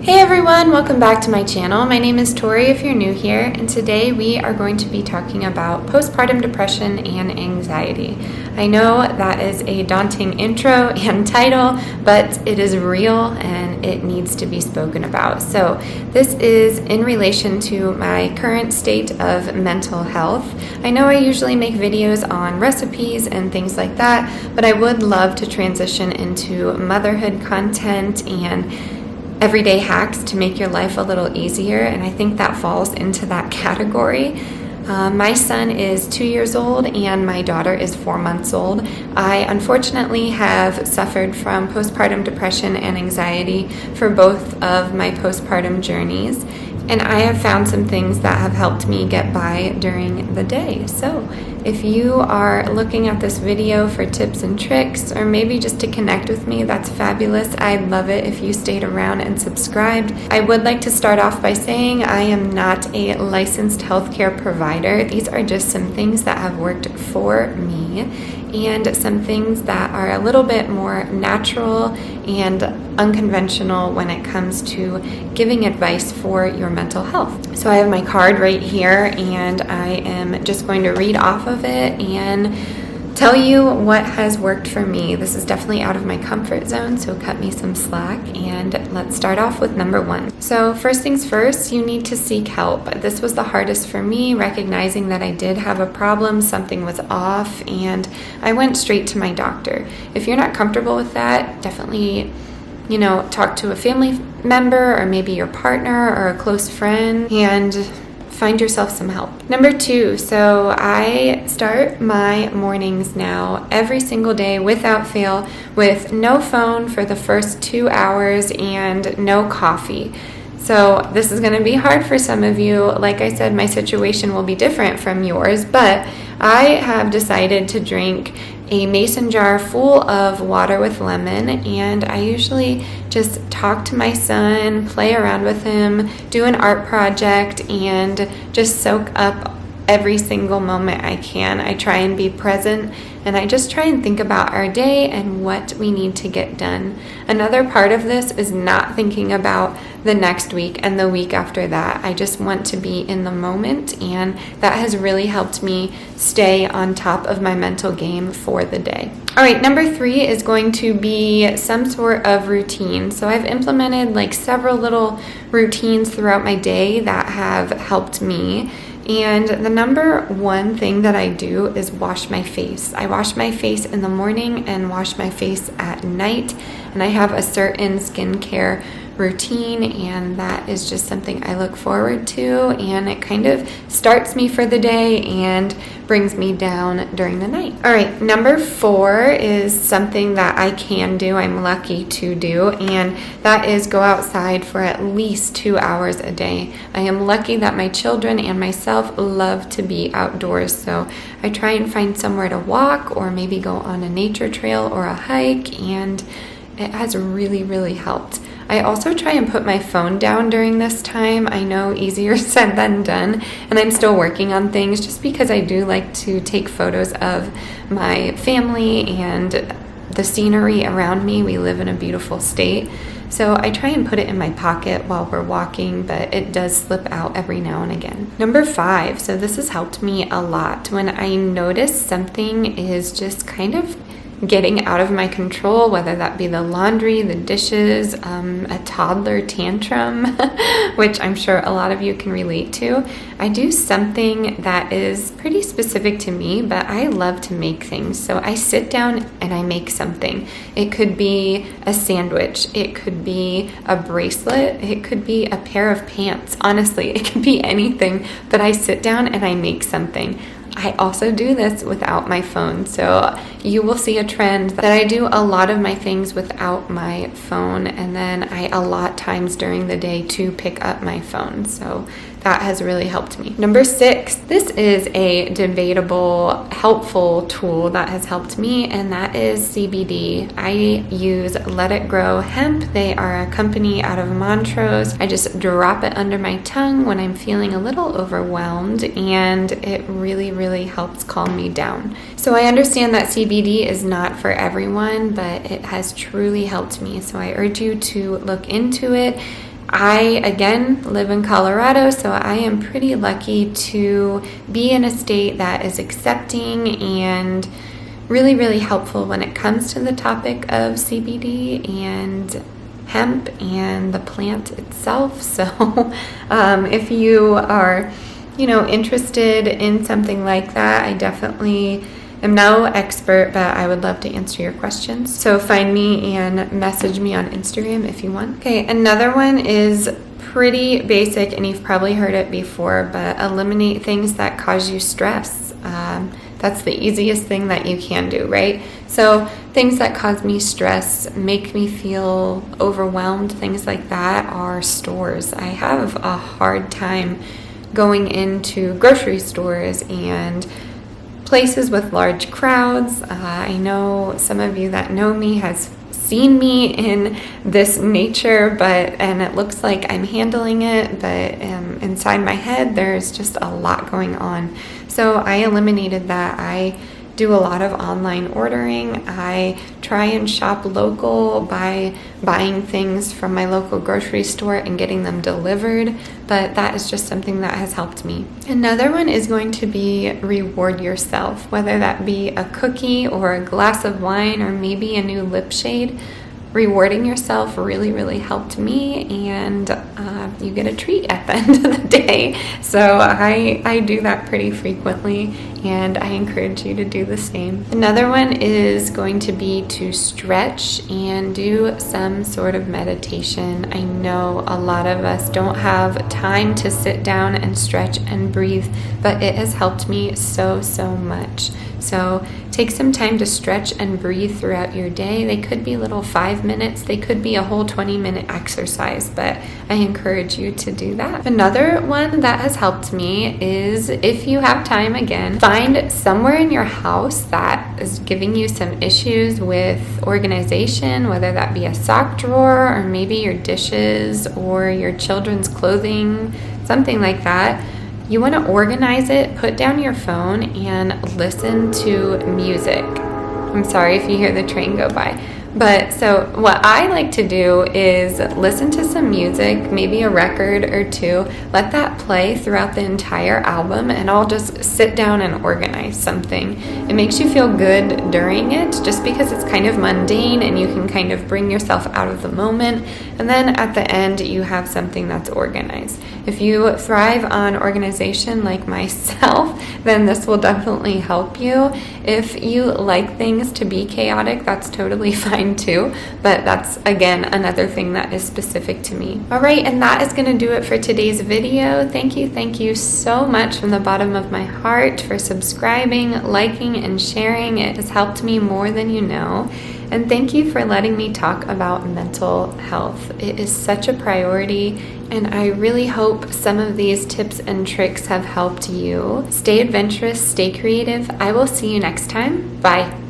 Hey everyone, welcome back to my channel. My name is Tori if you're new here, and today we are going to be talking about postpartum depression and anxiety. I know that is a daunting intro and title, but it is real and it needs to be spoken about. So this is in relation to my current state of mental health. I know I usually make videos on recipes and things like that, but I would love to transition into motherhood content and everyday hacks to make your life a little easier, and I think that falls into that category. My son is 2 years old and my daughter is 4 months old. I unfortunately have suffered from postpartum depression and anxiety for both of my postpartum journeys, and I have found some things that have helped me get by during the day. So if you are looking at this video for tips and tricks, or maybe just to connect with me, that's fabulous. I'd love it if you stayed around and subscribed. I would like to start off by saying I am not a licensed healthcare provider. These are just some things that have worked for me, and some things that are a little bit more natural and unconventional when it comes to giving advice for your mental health. So I have my card right here, and I am just going to read off of it and tell you what has worked for me. This is definitely out of my comfort zone, so cut me some slack, and let's start off with number 1. So first things first, you need to seek help. This was the hardest for me, recognizing that I did have a problem, something was off, and I went straight to my doctor. If you're not comfortable with that, definitely talk to a family member or maybe your partner or a close friend and find yourself some help. Number 2, so I start my mornings now every single day without fail with no phone for the first 2 hours and no coffee. So this is going to be hard for some of you. Like I said, my situation will be different from yours, but I have decided to drink a mason jar full of water with lemon, and I usually just talk to my son, play around with him, do an art project, and just soak up every single moment I can. I try and be present, and I just try and think about our day and what we need to get done. Another part of this is not thinking about the next week and the week after that. I just want to be in the moment, and that has really helped me stay on top of my mental game for the day. All right, number 3 is going to be some sort of routine. So I've implemented several little routines throughout my day that have helped me. And the number 1 thing that I do is wash my face. I wash my face in the morning and wash my face at night. And I have a certain skincare routine, and that is just something I look forward to, and it kind of starts me for the day and brings me down during the night. All right, number 4 is something that I can do, I'm lucky to do, and that is go outside for at least 2 hours a day. I am lucky that my children and myself love to be outdoors, so I try and find somewhere to walk or maybe go on a nature trail or a hike, and it has really, really helped. I also try and put my phone down during this time. I know easier said than done, and I'm still working on things just because I do like to take photos of my family and the scenery around me. We live in a beautiful state, so I try and put it in my pocket while we're walking, but it does slip out every now and again. Number 5, so this has helped me a lot. When I notice something is just kind of getting out of my control, whether that be the laundry, the dishes, a toddler tantrum, which I'm sure a lot of you can relate to. I do something that is pretty specific to me, but I love to make things. So I sit down and I make something. It could be a sandwich, it could be a bracelet, it could be a pair of pants. Honestly, it could be anything, but I sit down and I make something. I also do this without my phone, so you will see a trend that I do a lot of my things without my phone, and then I allot times during the day to pick up my phone, so that has really helped me. Number 6, this is a debatable, helpful tool that has helped me, and that is CBD. I use Let It Grow Hemp. They are a company out of Montrose. I just drop it under my tongue when I'm feeling a little overwhelmed, and it really, really helps calm me down. So I understand that CBD is not for everyone, but it has truly helped me. So I urge you to look into it. I, again, live in Colorado, so I am pretty lucky to be in a state that is accepting and really, really helpful when it comes to the topic of CBD and hemp and the plant itself. So if you are, interested in something like that, I definitely am no expert, but I would love to answer your questions. So find me and message me on Instagram if you want. Okay, another one is pretty basic, and you've probably heard it before, but eliminate things that cause you stress. That's the easiest thing that you can do, right? So things that cause me stress, make me feel overwhelmed, things like that are stores. I have a hard time going into grocery stores and places with large crowds. I know some of you that know me has seen me in this nature, and it looks like I'm handling it, but inside my head there's just a lot going on. So I eliminated that. I do a lot of online ordering. I try and shop local by buying things from my local grocery store and getting them delivered, but that is just something that has helped me. Another one is going to be reward yourself, whether that be a cookie or a glass of wine or maybe a new lip shade. Rewarding yourself really, really helped me, and you get a treat at the end of the day. So I do that pretty frequently, and I encourage you to do the same. Another one is going to be to stretch and do some sort of meditation. I know a lot of us don't have time to sit down and stretch and breathe, but it has helped me so much. So take some time to stretch and breathe throughout your day. They could be little 5 minutes, they could be a whole 20-minute exercise, but I encourage you to do that. Another one that has helped me is, if you have time, again, find somewhere in your house that is giving you some issues with organization, whether that be a sock drawer or maybe your dishes or your children's clothing, something like that. You want to organize it, put down your phone, and listen to music. I'm sorry if you hear the train go by. But so what I like to do is listen to some music, maybe a record or two, let that play throughout the entire album, and I'll just sit down and organize something. It makes you feel good during it, just because it's kind of mundane and you can kind of bring yourself out of the moment, and then at the end you have something that's organized. If you thrive on organization like myself, then this will definitely help you. If you like things to be chaotic, that's totally fine too, but that's, again, another thing that is specific to me. All right, and that is going to do it for today's video. Thank you so much from the bottom of my heart for subscribing, liking, and sharing. It has helped me more than you know. And thank you for letting me talk about mental health. It is such a priority, and I really hope some of these tips and tricks have helped you. Stay adventurous, stay creative. I will see you next time. Bye.